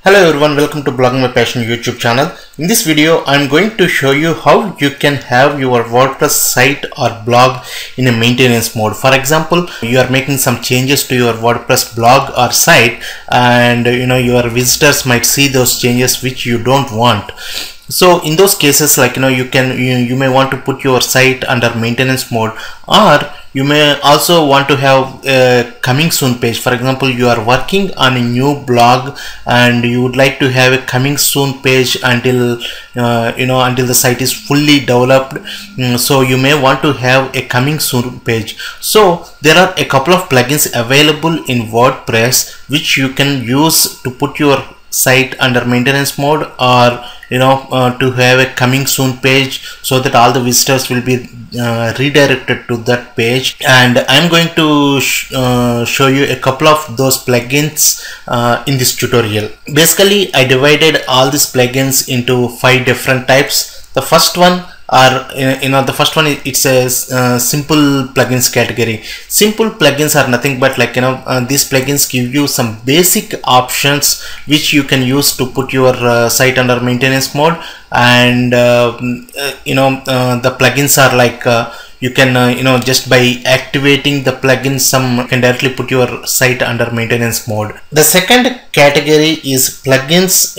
Hello everyone, welcome to Blogging My Passion YouTube channel. In this video, I'm going to show you how you can have your WordPress site or blog in a maintenance mode. For example, you are making some changes to your WordPress blog or site, and your visitors might see those changes which you don't want. So in those cases, you may want to put your site under maintenance mode, or you may also want to have a coming soon page. For example, you are working on a new blog and you would like to have a coming soon page until until the site is fully developed. So you may want to have a coming soon page. So there are a couple of plugins available in WordPress which you can use to put your site under maintenance mode, or to have a coming soon page, so that all the visitors will be redirected to that page. And I'm going to show you a couple of those plugins in this tutorial. Basically, I divided all these plugins into 5 different types. The first one it's a simple plugins category. Simple plugins are nothing but these plugins give you some basic options which you can use to put your site under maintenance mode. And the plugins are like you can just by activating the plugin, you can directly put your site under maintenance mode. The second category is plugins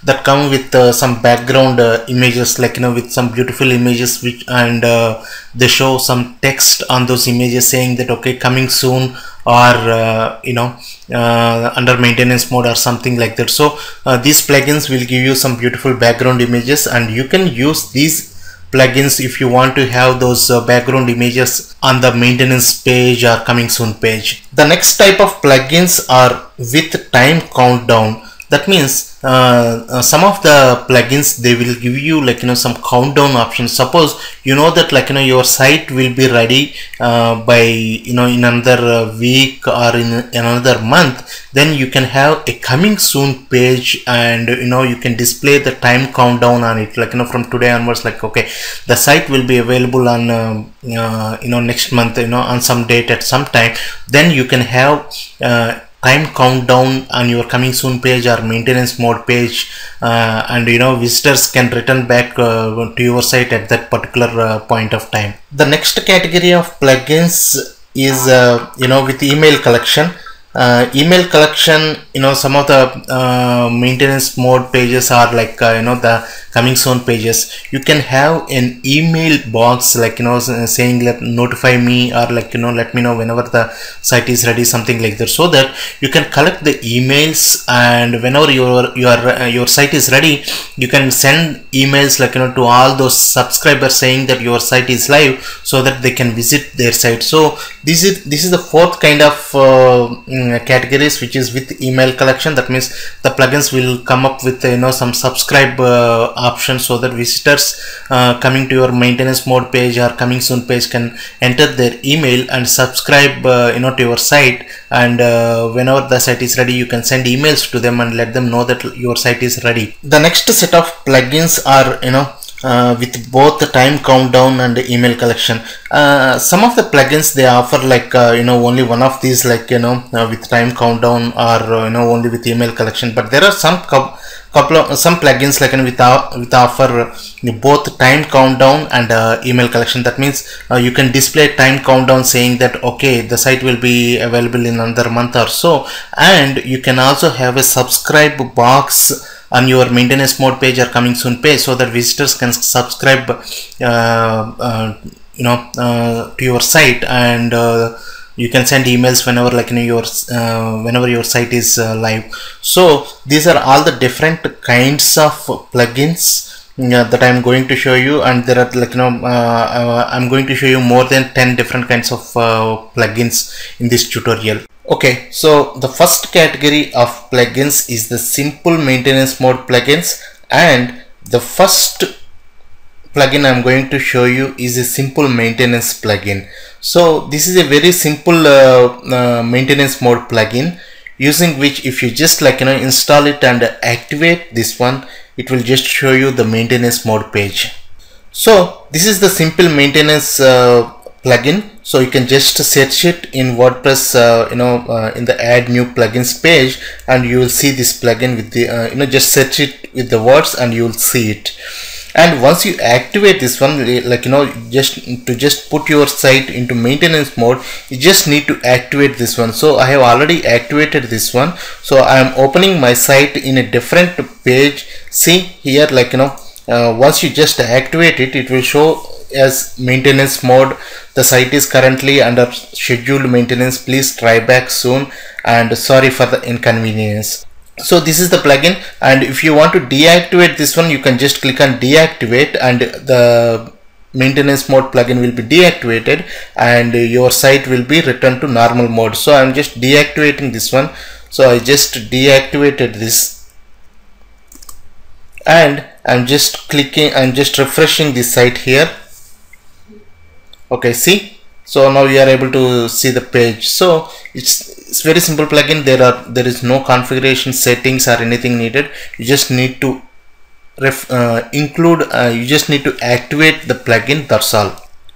that come with some background images, with some beautiful images and they show some text on those images saying that okay, coming soon, or under maintenance mode or something like that. So these plugins will give you some beautiful background images, and you can use these plugins if you want to have those background images on the maintenance page or coming soon page. The next type of plugins are with time countdown. That means some of the plugins, they will give you some countdown options. Suppose that your site will be ready by in another week or in another month, then you can have a coming soon page, and you can display the time countdown on it, from today onwards, okay, the site will be available on next month, on some date at some time. Then you can have time countdown on your coming soon page or maintenance mode page, and visitors can return back to your site at that particular point of time. The next category of plugins is with email collection. Email collection, some of the maintenance mode pages are the coming soon pages. You can have an email box saying notify me, or let me know whenever the site is ready, something like that, so that you can collect the emails, and whenever your site is ready, you can send emails to all those subscribers saying that your site is live, so that they can visit their site. So this is the fourth kind of categories, which is with email collection. That means the plugins will come up with some subscribe option, so that visitors coming to your maintenance mode page or coming soon page can enter their email and subscribe to your site, and whenever the site is ready, you can send emails to them and let them know that your site is ready. The next set of plugins are with both the time countdown and the email collection. Some of the plugins, they offer only one of these, with time countdown, or only with email collection. But there are some plugins with offer both time countdown and email collection. That means you can display time countdown saying that okay, the site will be available in another month or so, and you can also have a subscribe box on your maintenance mode page or coming soon page, so that visitors can subscribe to your site, and you can send emails whenever whenever your site is live. So these are all the different kinds of plugins that I'm going to show you, and there are I'm going to show you more than 10 different kinds of plugins in this tutorial. Okay, so the first category of plugins is the simple maintenance mode plugins, and the first plugin I'm going to show you is a simple maintenance plugin. So this is a very simple maintenance mode plugin, using which if you just install it and activate this one, it will just show you the maintenance mode page. So this is the simple maintenance plugin. So you can just search it in WordPress, in the add new plugins page, and you will see this plugin with the just search it with the words and you will see it. And once you activate this one, just put your site into maintenance mode, you just need to activate this one. So I have already activated this one, so I am opening my site in a different page. See here, once you just activate it, it will show as maintenance mode. The site is currently under scheduled maintenance, please try back soon, and sorry for the inconvenience. So this is the plugin, and if you want to deactivate this one, you can just click on deactivate, and the maintenance mode plugin will be deactivated and your site will be returned to normal mode. So I'm just deactivating this one. So I just deactivated this, and I'm just refreshing this site here. Okay, see, so now you are able to see the page. So it's very simple plugin. There is no configuration settings or anything needed. You just need to you just need to activate the plugin, that's all.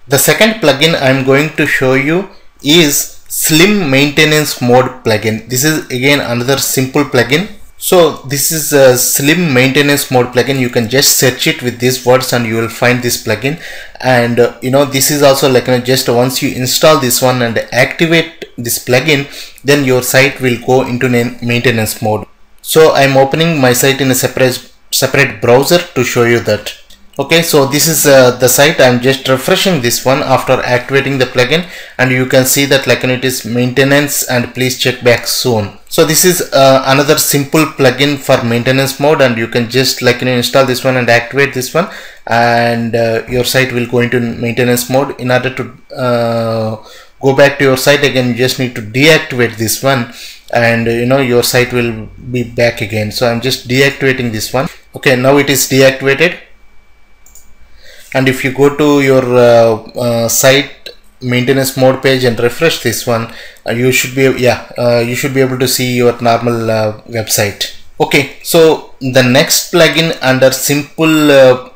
The second plugin I'm going to show you is Slim Maintenance Mode plugin. This is again another simple plugin. So this is a Slim Maintenance Mode plugin. You can just search it with these words and you will find this plugin. And this is also just once you install this one and activate this plugin, then your site will go into maintenance mode. So I'm opening my site in a separate browser to show you that. Okay, so this is the site. I'm just refreshing this one after activating the plugin, and you can see that it is maintenance and please check back soon. So this is another simple plugin for maintenance mode, and you can just install this one and activate this one, and your site will go into maintenance mode. In order to go back to your site again, you just need to deactivate this one, and your site will be back again. So I'm just deactivating this one. Okay, now it is deactivated. And if you go to your site maintenance mode page and refresh this one, you should be able to see your normal website. Okay, so the next plugin under simple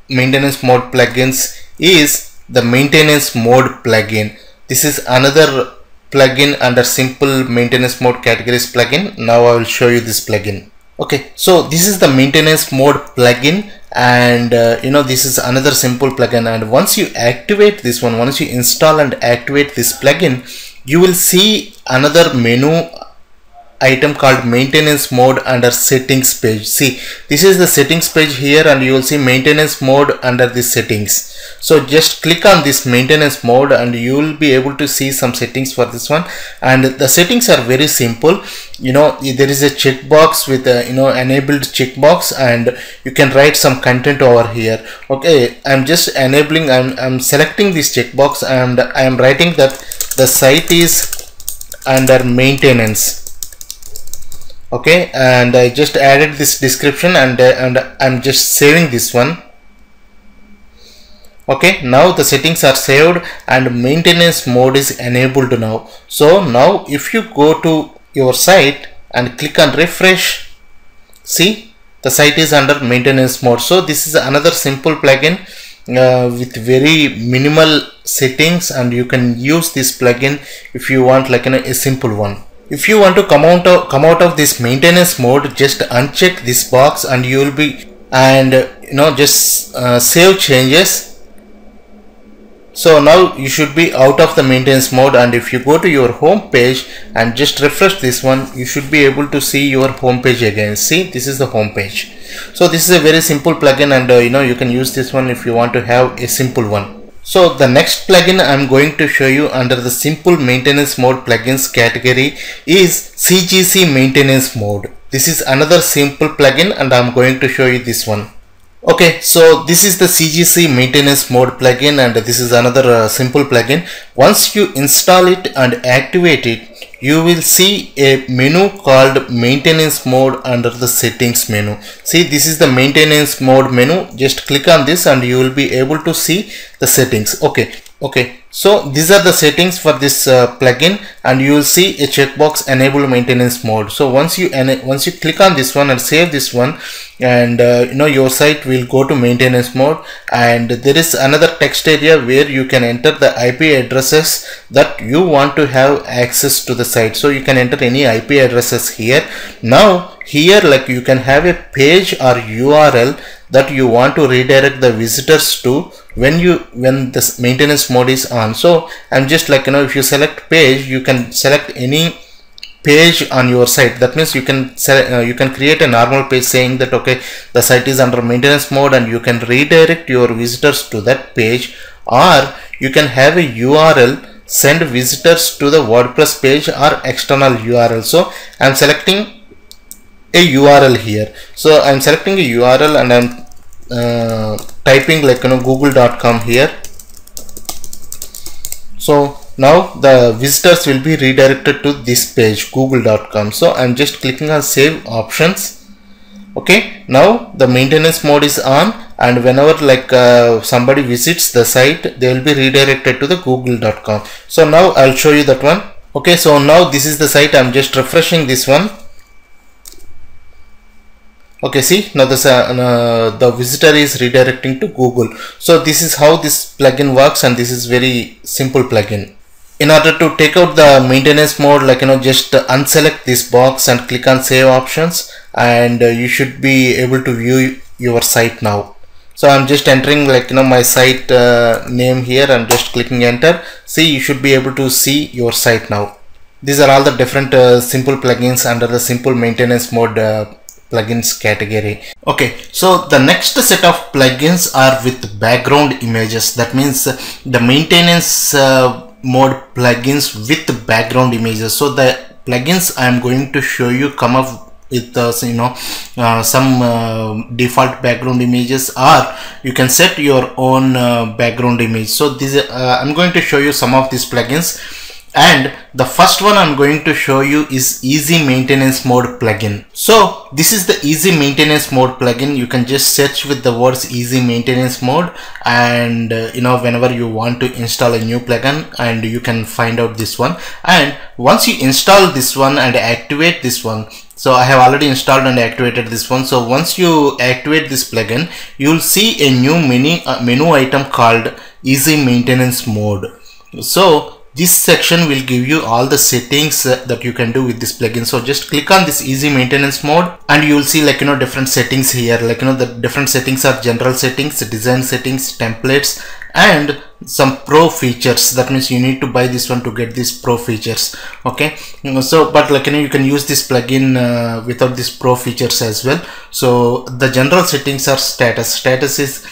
maintenance mode plugins is the maintenance mode plugin. This is another plugin under simple maintenance mode categories plugin. Now I will show you this plugin. Okay, so this is the maintenance mode plugin, and this is another simple plugin. And once you activate this one, once you install and activate this plugin, you will see another menu item called maintenance mode under settings page. See, this is the settings page here, and you will see maintenance mode under the settings. So just click on this maintenance mode and you will be able to see some settings for this one. And the settings are very simple. There is a checkbox with a enabled checkbox, and you can write some content over here. Okay, I'm just enabling, I'm selecting this checkbox, and I am writing that the site is under maintenance. Okay, and I just added this description, and I'm just saving this one. Okay, now the settings are saved and maintenance mode is enabled now. So now if you go to your site and click on refresh, see, the site is under maintenance mode. So this is another simple plugin with very minimal settings, and you can use this plugin if you want a simple one. If you want to come out of this maintenance mode, just uncheck this box and you will be, and just save changes. So now you should be out of the maintenance mode, and if you go to your home page and just refresh this one, you should be able to see your home page again. See, this is the home page. So this is a very simple plugin, and you can use this one if you want to have a simple one. So the next plugin I'm going to show you under the simple maintenance mode plugins category is CGC maintenance mode. This is another simple plugin, and I'm going to show you this one. Okay, so this is the CGC maintenance mode plugin, and this is another simple plugin. Once you install it and activate it, you will see a menu called maintenance mode under the settings menu. See, this is the maintenance mode menu. Just click on this and you will be able to see the settings. Okay, so these are the settings for this plugin, and you will see a checkbox enable maintenance mode. So once you click on this one and save this one, and your site will go to maintenance mode. And there is another text area where you can enter the IP addresses that you want to have access to the site. So you can enter any IP addresses here. Now here, like, you can have a page or URL that you want to redirect the visitors to when this maintenance mode is on. So I'm just like, if you select page, you can select any page on your site. That means you can create a normal page saying that, okay, the site is under maintenance mode, and you can redirect your visitors to that page, or you can have a URL send visitors to the WordPress page or external URL. So I'm selecting a URL here. So I'm selecting a URL and I'm typing like google.com here. So now the visitors will be redirected to this page, google.com. So I'm just clicking on save options. Okay, now the maintenance mode is on, and whenever like somebody visits the site, they will be redirected to the google.com. So now I'll show you that one. Okay, so now this is the site. I'm just refreshing this one. Okay, see, now the visitor is redirecting to Google. So this is how this plugin works, and this is very simple plugin. In order to take out the maintenance mode, like just unselect this box and click on save options, and you should be able to view your site now. So I'm just entering like my site name here. I'm just clicking enter. See, you should be able to see your site now. These are all the different simple plugins under the simple maintenance mode plugins category. Okay, so the next set of plugins are with background images. That means the maintenance mode plugins with background images. So the plugins I am going to show you come up with some default background images, or you can set your own background image. So this I'm going to show you some of these plugins. And the first one I'm going to show you is easy maintenance mode plugin. So this is the easy maintenance mode plugin. You can just search with the words easy maintenance mode, and whenever you want to install a new plugin, and you can find out this one. And once you install this one and activate this one, so I have already installed and activated this one. So once you activate this plugin, you will see a new menu item called easy maintenance mode. So this section will give you all the settings that you can do with this plugin. So just click on this easy maintenance mode, and you will see like different settings here. Like the different settings are general settings, design settings, templates, and some pro features. That means you need to buy this one to get these pro features. Okay, so but like you can use this plugin without these pro features as well. So the general settings are status is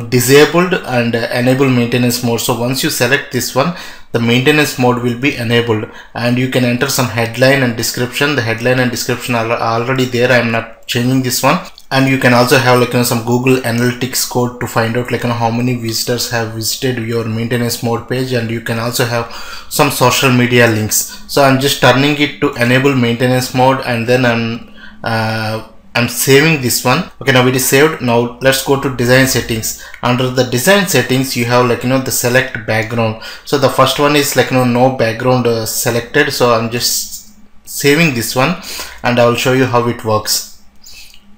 disabled and enable maintenance mode. So once you select this one, the maintenance mode will be enabled, and you can enter some headline and description. The headline and description are already there. I am not changing this one. And you can also have like some Google Analytics code to find out like how many visitors have visited your maintenance mode page, and you can also have some social media links. So I'm just turning it to enable maintenance mode, and then I'm saving this one. Okay, now it is saved. Now let's go to design settings. Under the design settings, you have like the select background. So the first one is like no background selected. So I'm just saving this one, and I will show you how it works.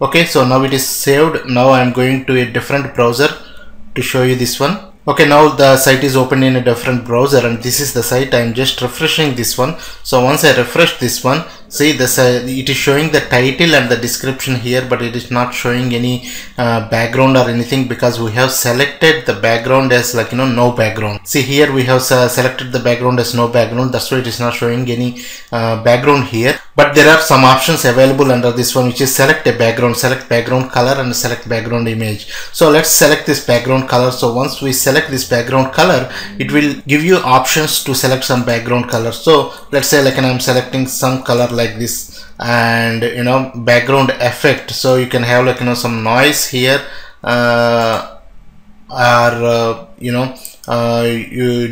Okay, so now it is saved. Now I'm going to a different browser to show you this one. Okay, now the site is open in a different browser, and this is the site. I'm just refreshing this one. So once I refresh this one, see this it is showing the title and the description here, but it is not showing any background or anything, because we have selected the background as like no background. See here we have selected the background as no background. That's why it is not showing any background here. But there are some options available under this one, which is select a background, select background color, and select background image. So let's select this background color. So once we select this background color, it will give you options to select some background color. So let's say like I'm selecting some color like this, and background effect. So you can have like some noise here, or you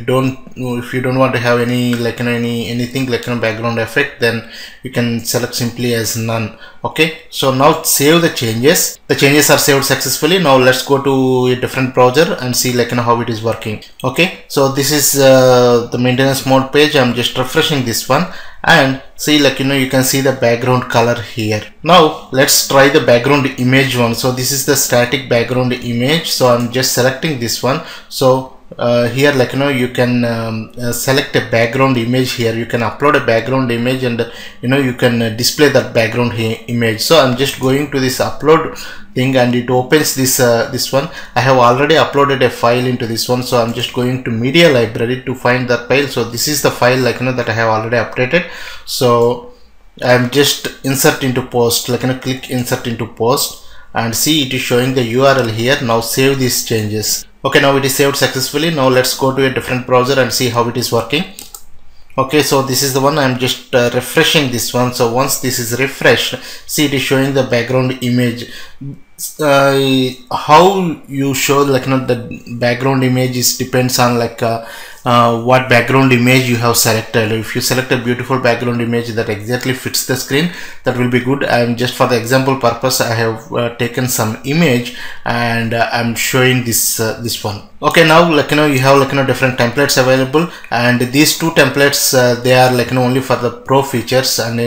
don't, if you don't want to have any like anything like background effect, then you can select simply as none. Okay, so now save the changes. The changes are saved successfully. Now let's go to a different browser and see like how it is working. Okay, so this is the maintenance mode page. I'm just refreshing this one, and see, like, you can see the background color here. Now let's try the background image one. So this is the static background image, so I'm just selecting this one. So here, like, you can select a background image here. You can upload a background image, and you can display that background image. So I'm just going to this upload thing, and it opens this this one. I have already uploaded a file into this one, so I'm just going to media library to find that file. So this is the file, like, that I have already updated. So I'm just insert into post, like, click insert into post, and see, it is showing the URL here. Now save these changes. Okay, now it is saved successfully. Now let's go to a different browser and see how it is working. Okay, so this is the one. I'm just refreshing this one. So once this is refreshed, see, it is showing the background image. How you show, like, the background image is depends on, like, what background image you have selected. If you select a beautiful background image that exactly fits the screen, that will be good. I'm just, for the example purpose, I have taken some image, and I'm showing this this one. Okay, now, like, you have, like, different templates available, and these two templates, they are, like, only for the pro features, and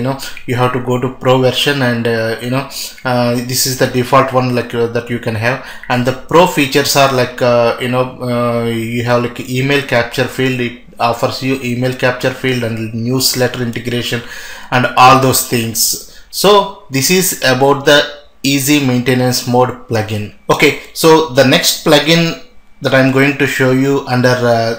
you have to go to pro version, and this is the default one, like, that you can have. And the pro features are, like, you have, like, email capture field. It offers you email capture field and newsletter integration and all those things. So this is about the easy maintenance mode plugin. Okay, so the next plugin that I'm going to show you under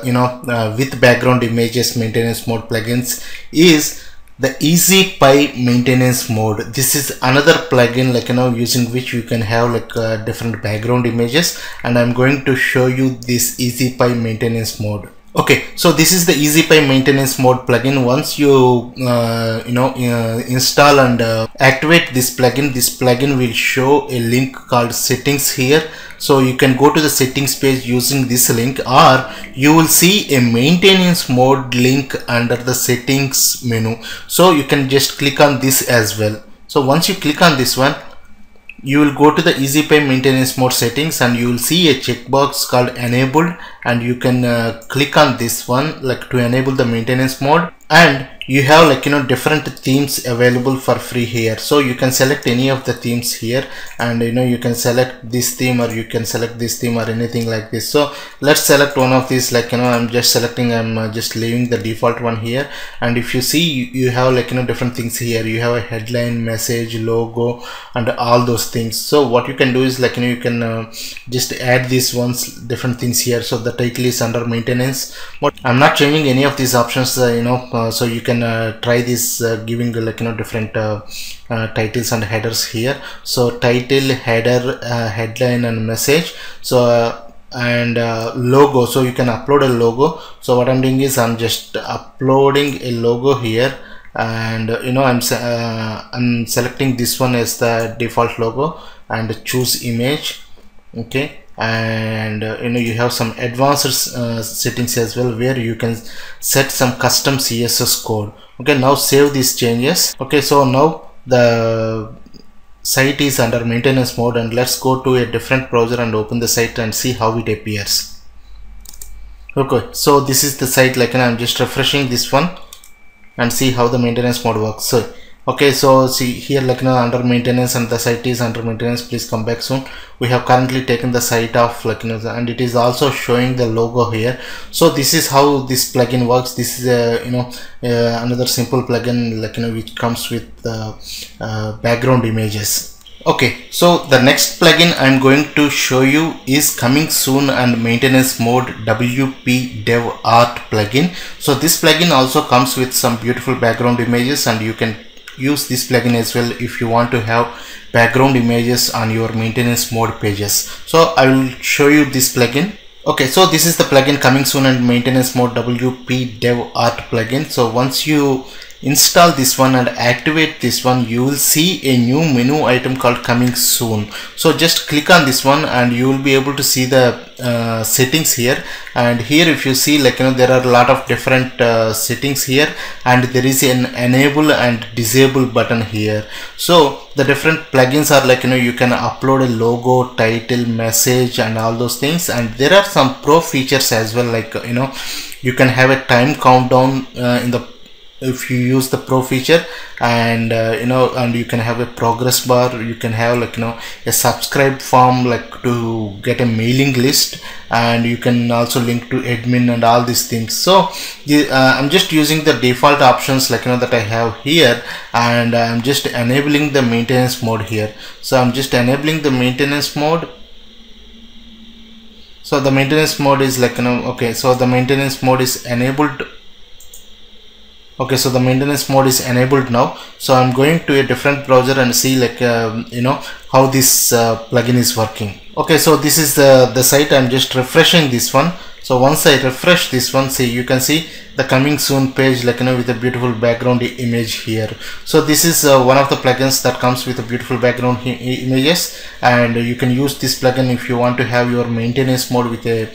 with background images maintenance mode plugins is the Easy Py maintenance mode. This is another plugin, like, using which you can have, like, different background images, and I'm going to show you this Easy Py maintenance mode. Okay, so this is the Easy Py maintenance mode plugin. Once you install and activate this plugin will show a link called settings here. So you can go to the settings page using this link, or you will see a maintenance mode link under the settings menu. So you can just click on this as well. So once you click on this one, you will go to the Easy Py maintenance mode settings, and you will see a checkbox called enabled, and you can click on this one, like, to enable the maintenance mode. And you have, like, different themes available for free here. So you can select any of the themes here, and you can select this theme, or you can select this theme, or anything like this. So let's select one of these, like, I'm just selecting, I'm just leaving the default one here. And if you see, you have, like, different things here. You have a headline, message, logo, and all those things. So what you can do is, like, you can just add these ones, different things here. So the title is under maintenance, but I'm not changing any of these options, so you can try this, giving, like, different titles and headers here. So title, header, headline, and message. So and logo, so you can upload a logo. So what I'm doing is, I'm just uploading a logo here, and I'm selecting this one as the default logo, and choose image. Okay, and you have some advanced settings as well, where you can set some custom CSS code. Okay, now save these changes. Okay, so now the site is under maintenance mode, and let's go to a different browser and open the site and see how it appears. Okay, so this is the site, like, I'm just refreshing this one and see how the maintenance mode works. So okay, so see here, like, under maintenance, and the site is under maintenance, please come back soon. We have currently taken the site off, like, and it is also showing the logo here. So this is how this plugin works. This is another simple plugin, like, which comes with background images. Okay, so the next plugin I'm going to show you is coming soon and maintenance mode WP Dev Art plugin. So this plugin also comes with some beautiful background images, and you can use this plugin as well if you want to have background images on your maintenance mode pages. So I will show you this plugin. Okay, so this is the plugin coming soon and maintenance mode WP Dev Art plugin. So once you install this one and activate this one, you will see a new menu item called coming soon. So just click on this one and you will be able to see the settings here. And here if you see, like, there are a lot of different settings here, and there is an enable and disable button here. So the different plugins are, like, you can upload a logo, title, message, and all those things. And there are some pro features as well, like, you can have a time countdown in the if you use the pro feature, and and you can have a progress bar, you can have like a subscribe form like to get a mailing list, and you can also link to admin and all these things. So I'm just using the default options like that I have here, and I'm just enabling the maintenance mode here. So I'm just enabling the maintenance mode. So the maintenance mode is like okay, so the maintenance mode is enabled. Okay, so the maintenance mode is enabled now. So I'm going to a different browser and see like how this plugin is working. Okay, so this is the site. I'm just refreshing this one. So once I refresh this one, see, you can see the coming soon page like with a beautiful background image here. So this is one of the plugins that comes with a beautiful background images, and you can use this plugin if you want to have your maintenance mode with a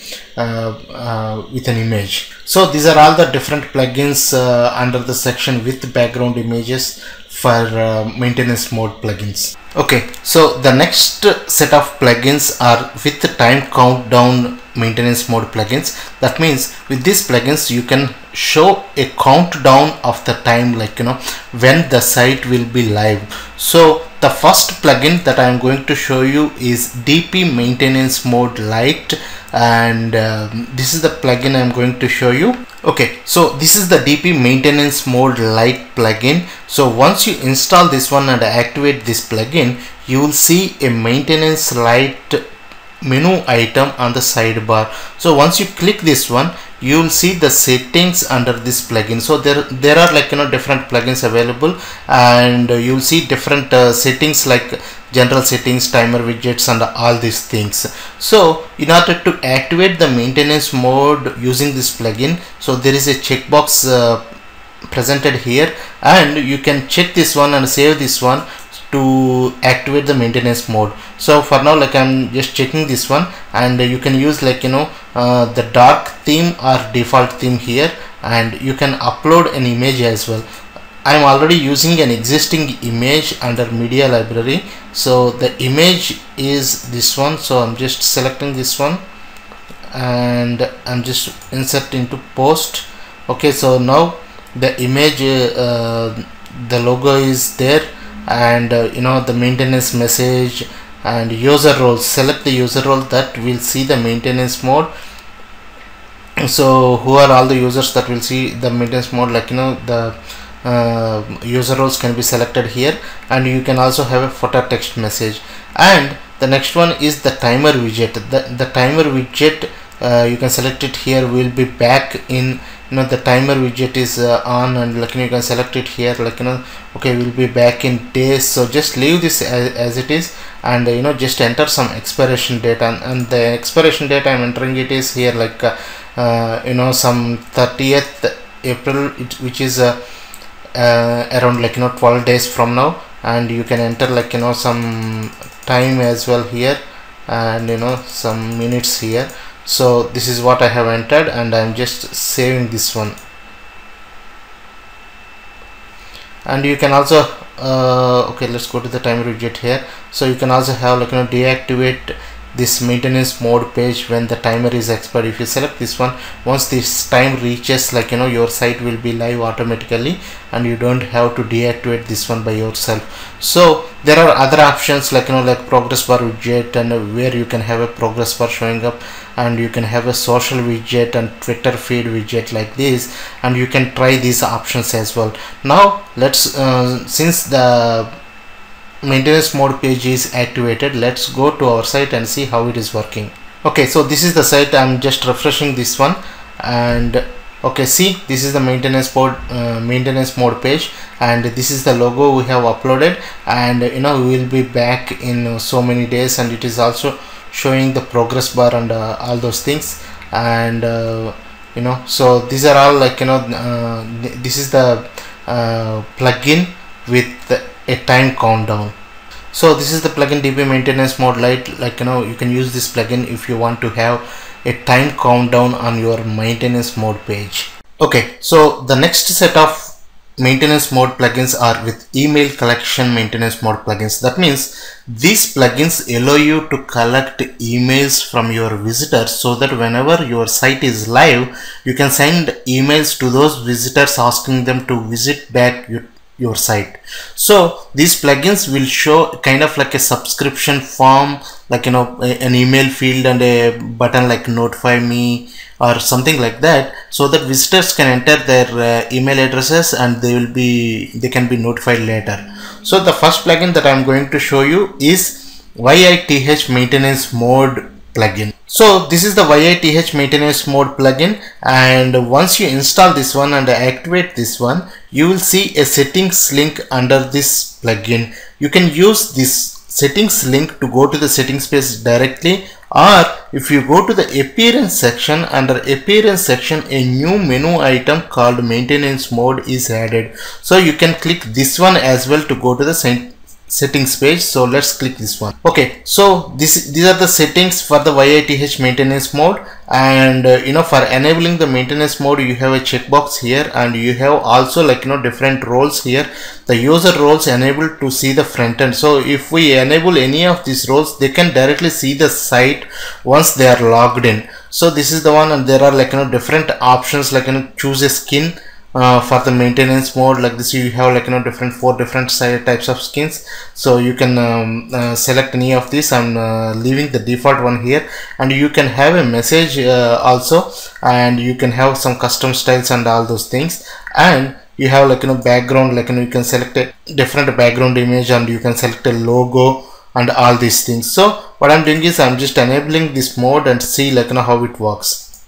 with an image. So these are all the different plugins under the section with background images for maintenance mode plugins. Okay, so the next set of plugins are with the time countdown maintenance mode plugins. That means with these plugins you can show a countdown of the time like when the site will be live. So the first plugin that I am going to show you is DP maintenance mode lite, and this is the plugin I am going to show you. Okay, so this is the DP maintenance mode lite plugin. So once you install this one and activate this plugin, you will see a maintenance lite menu item on the sidebar. So once you click this one, you will see the settings under this plugin. So there are like different plugins available, and you will see different settings like general settings, timer widgets, and all these things. So in order to activate the maintenance mode using this plugin, so there is a checkbox presented here, and you can check this one and save this one to activate the maintenance mode. So for now, like I'm just checking this one, and you can use like the dark theme or default theme here, and you can upload an image as well. I'm already using an existing image under media library, so the image is this one. So I'm just selecting this one, and I'm just insert into post. Okay, so now the image, the logo is there, and the maintenance message and user roles. Select the user role that will see the maintenance mode. So who are all the users that will see the maintenance mode, like the user roles can be selected here, and you can also have a photo text message. And the next one is the timer widget. The timer widget, you can select it here, will be back in the timer widget is on, and like you can select it here, like okay, we'll be back in days. So just leave this as it is, and just enter some expiration date, and the expiration date I'm entering it is here like some 30th April, which is around like 12 days from now. And you can enter like some time as well here, and some minutes here. So this is what I have entered, and I'm just saving this one. And you can also okay, let's go to the timer widget here. So you can also have like deactivate this maintenance mode page when the timer is expired. If you select this one, once this time reaches, like your site will be live automatically, and you don't have to deactivate this one by yourself. So there are other options like like progress bar widget, and where you can have a progress bar showing up, and you can have a social widget and Twitter feed widget like this, and you can try these options as well. Now let's since the maintenance mode page is activated, let's go to our site and see how it is working. Okay, so this is the site. I'm just refreshing this one, and okay, see, this is the maintenance mode page, and this is the logo we have uploaded, and we will be back in so many days, and it is also showing the progress bar and all those things. And so these are all like this is the plugin with a time countdown. So this is the plugin DP maintenance mode lite. Like you can use this plugin if you want to have a time countdown on your maintenance mode page. Okay, so the next set of maintenance mode plugins are with email collection maintenance mode plugins. That means these plugins allow you to collect emails from your visitors, so that whenever your site is live, you can send emails to those visitors asking them to visit back your site. So these plugins will show kind of like a subscription form, like an email field and a button like notify me or something like that, so that visitors can enter their email addresses and they can be notified later. So the first plugin that I'm going to show you is YITH maintenance mode plugin. So this is the YITH maintenance mode plugin, and once you install this one and activate this one, you will see a settings link under this plugin. You can use this settings link to go to the settings page directly, or if you go to the appearance section, under appearance section a new menu item called maintenance mode is added. So you can click this one as well to go to the settings page. So let's click this one. Okay, so these are the settings for the YITH maintenance mode, and for enabling the maintenance mode you have a checkbox here, and you have also different roles here. The user roles enabled to see the front end. So if we enable any of these roles, they can directly see the site once they are logged in. So this is the one, and there are different options, choose a skin. For the maintenance mode, like this you have four different types of skins, so you can select any of these. I'm leaving the default one here, and you can have a message also, and you can have some custom styles and all those things. And you have background, you can select a different background image, and you can select a logo and all these things. So what I'm doing is I'm just enabling this mode and see how it works.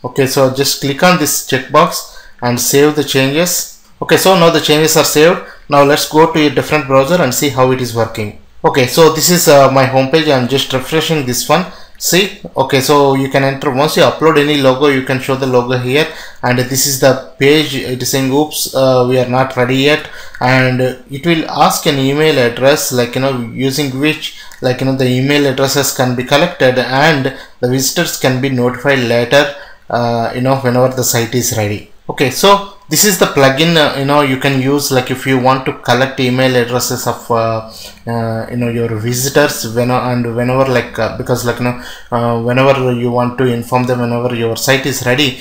Okay, so just click on this checkbox and save the changes. Okay, so now the changes are saved. Now let's go to a different browser and see how it is working. Okay, so this is my home page. I'm just refreshing this one. See, okay, so you can enter. Once you upload any logo, you can show the logo here, and this is the page. It is saying oops, we are not ready yet, and it will ask an email address, using which the email addresses can be collected and the visitors can be notified later, whenever the site is ready. Okay, so this is the plugin you can use if you want to collect email addresses of your visitors whenever because whenever you want to inform them whenever your site is ready,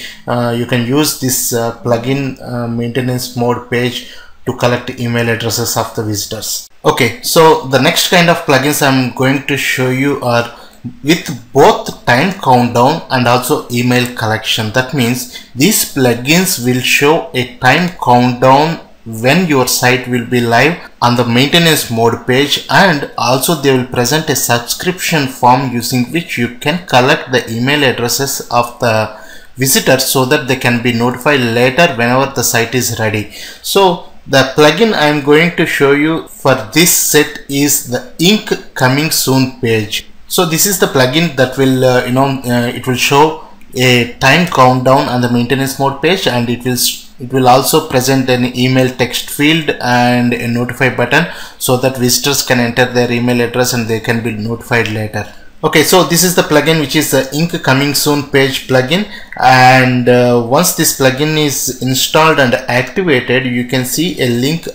you can use this plugin maintenance mode page to collect email addresses of the visitors. Okay, so the next kind of plugins I'm going to show you are with both time countdown and also email collection. That means these plugins will show a time countdown when your site will be live on the maintenance mode page, and also they will present a subscription form using which you can collect the email addresses of the visitors so that they can be notified later whenever the site is ready. So the plugin I am going to show you for this set is the Ink Coming Soon page. So this is the plugin that will it will show a time countdown on the maintenance mode page, and it will also present an email text field and a notify button so that visitors can enter their email address and they can be notified later. Okay, so this is the plugin which is the Ink Coming Soon page plugin, and once this plugin is installed and activated, you can see a link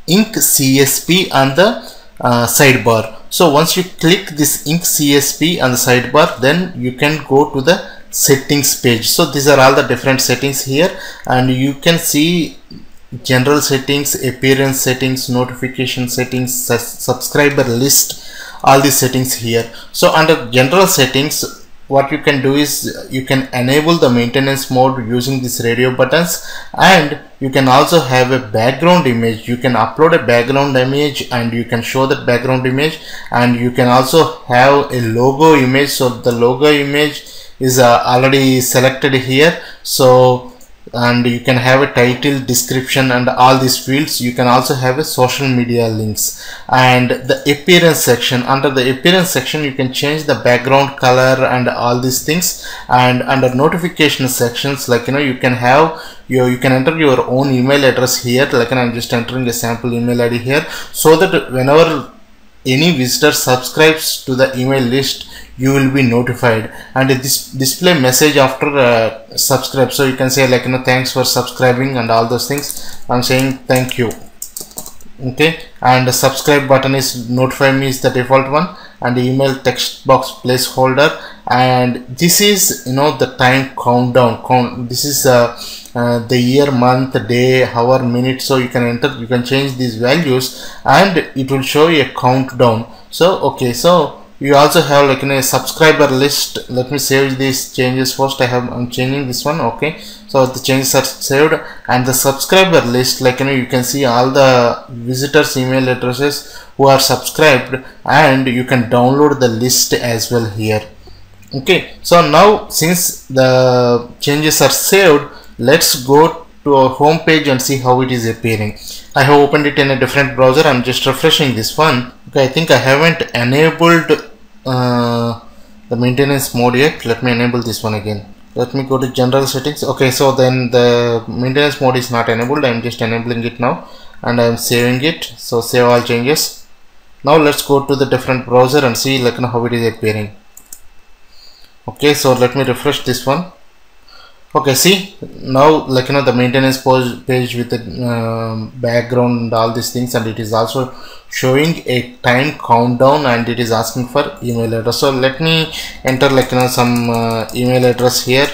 Ink CSP on the sidebar. So once you click this Ink CSP on the sidebar, then you can go to the settings page. So these are all the different settings here, and you can see general settings, appearance settings, notification settings, subscriber list, all these settings here. So under general settings, what you can do is you can enable the maintenance mode using these radio buttons, and you can also have a background image. You can upload a background image and you can show that background image, and you can also have a logo image. So the logo image is already selected here. So, and you can have a title, description and all these fields. You can also have a social media links, and the appearance section. Under the appearance section, you can change the background color and all these things. And under notification sections, you can have you can enter your own email address here. I'm just entering a sample email ID here, so that whenever any visitor subscribes to the email list, you will be notified, and this display message after subscribe. So you can say like, thanks for subscribing and all those things. I'm saying thank you. Okay, and the subscribe button is notify me is the default one, and the email text box placeholder, and this is the time countdown. This is the year, month, day, hour, minute. So you can enter, you can change these values and it will show you a countdown. So okay, so you also have like a subscriber list. Let me save these changes first. I'm changing this one. Okay, so the changes are saved, and the subscriber list, like you can see all the visitors email addresses who are subscribed, and you can download the list as well here. Okay, so now since the changes are saved, let's go to our home page and see how it is appearing. I have opened it in a different browser. I'm just refreshing this one. Okay, I think I haven't enabled the maintenance mode yet. Let me enable this one again. Let me go to general settings. Okay, so then the maintenance mode is not enabled. I'm just enabling it now, and I'm saving it. So save all changes. Now let's go to the different browser and see like how it is appearing. Okay, so let me refresh this one. Okay, see now like the maintenance page with the background and all these things, and it is also showing a time countdown, and it is asking for email address. So let me enter like some email address here,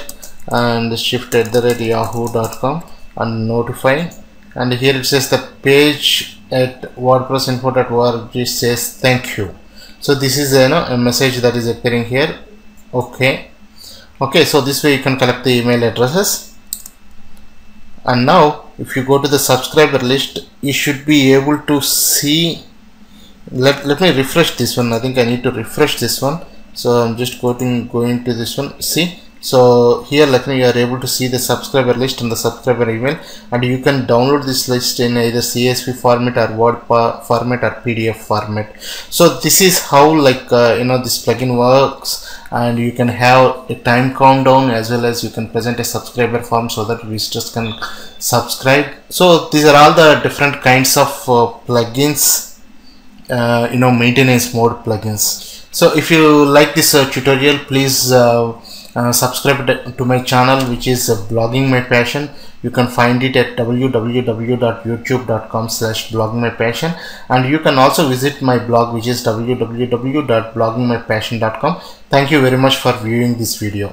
and shift@yahoo.com and notify, and here it says the page at wordpressinfo.org says thank you. So this is a message that is appearing here. Okay, so this way you can collect the email addresses. And now if you go to the subscriber list, you should be able to see, let me refresh this one. I think I need to refresh this one. So I'm just going to this one. See, so here like you are able to see the subscriber list and the subscriber email, and you can download this list in either CSV format or Word format or PDF format. So this is how like this plugin works, and you can have a time countdown as well as you can present a subscriber form so that visitors can subscribe. So these are all the different kinds of plugins, maintenance mode plugins. So if you like this tutorial, please subscribe to my channel, which is Blogging My Passion. You can find it at www.youtube.com/bloggingmypassion, and you can also visit my blog, which is www.bloggingmypassion.com. Thank you very much for viewing this video.